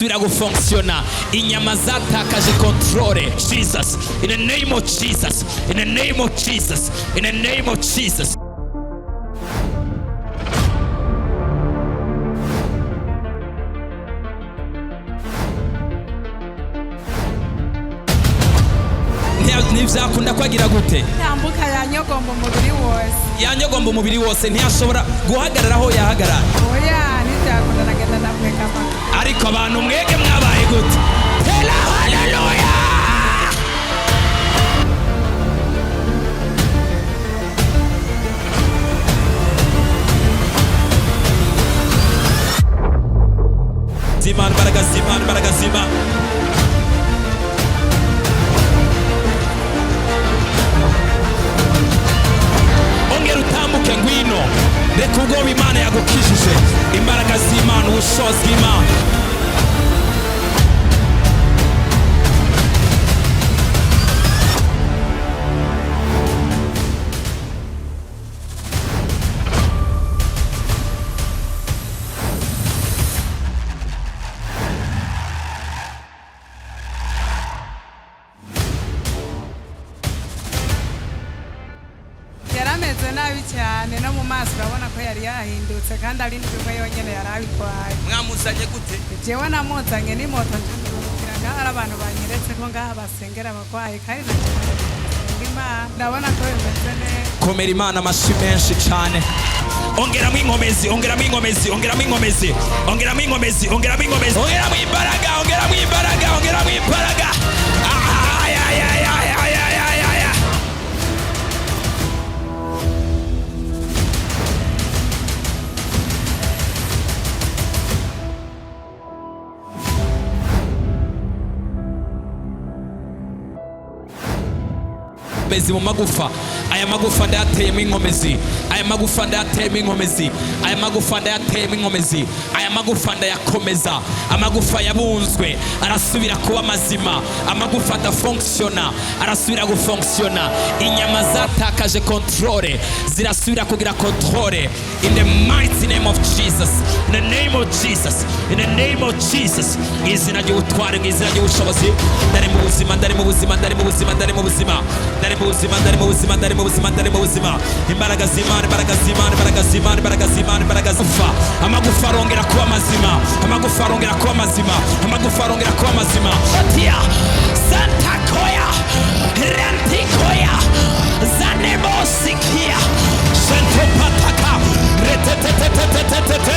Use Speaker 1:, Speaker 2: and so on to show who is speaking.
Speaker 1: Gufunctiona inyama zatakaje controle. Jesus, in the name of Jesus, in the name of Jesus, in the name of Jesus. Ntibyakunda kwagira gute
Speaker 2: yambuka yanyogomba umubiri wose,
Speaker 1: yanyogomba umubiri wose ntiyashobora guhagarara aho yahagarara.
Speaker 2: oya ntibyakunda nagenda nakweka
Speaker 1: ariko abantu mwege mwabaye gute? Tela haleluya! Zimana baraga zimana baraga zimana. Ongera utambuke ngwino, reka ubwoba Imana yagukijije, imbaraga z'Imana, ubushobozi bw'Imana.
Speaker 2: yarameze nabi cyane, no mu maso urabona ko yari yahindutse kandi ari ndumwe yonyene yari abitwaye.
Speaker 1: Mwamuzanye gute?
Speaker 2: jewe namuzanye n'imoto njurukira ngaho ari abantu banyeretse ko ngaha basengera abagwayi kandi nasenga Imana, ndabona ko bimeze neza.
Speaker 1: Komera Imana amashyi menshi cyane. Ongeramo inkomezi, ongeramo inkomezi, ongeramo inkomezi, ongeramo inkomezi, ongeramo inkomezi, ongeramo imbaraga, ongeramo imbaraga, ongeramo imbaraga. Bezi mu magufa, aya magufa ndateyemo inkomezi, aya magufa ndateyemo inkomezi, aya magufa ndateyemo inkomezi, aya magufa ndayakomeza. Amagufa yabunzwe arasubira kuba mazima, amagufa adafunctiona arasubira gufunctiona. Inyama zatakaje controle zirasubira kugira controle. In the mighty name of Jesus, in the name of Jesus, in the name of Jesus. Izina ry'ubutware, izina ry'ubushobozi. Ndari mu buzima, ndari mu buzima, ndari mu buzima, ndari mu buzima, ndari mu buzima, ndari mu buzima, ndari mu buzima, ndari mu buzima. Imbaraga z'Imana, imbaraga z'Imana, imbaraga z'Imana, imbaraga z'Imana, imbaraga z'Imana. Amagufa arongera kuba mazima, amagufa arongera kuba mazima, amagufa arongera kuba mazima. Tia Santa Koya Rentikoya Zanebo Sikia Sento Pataka Retetetetetetete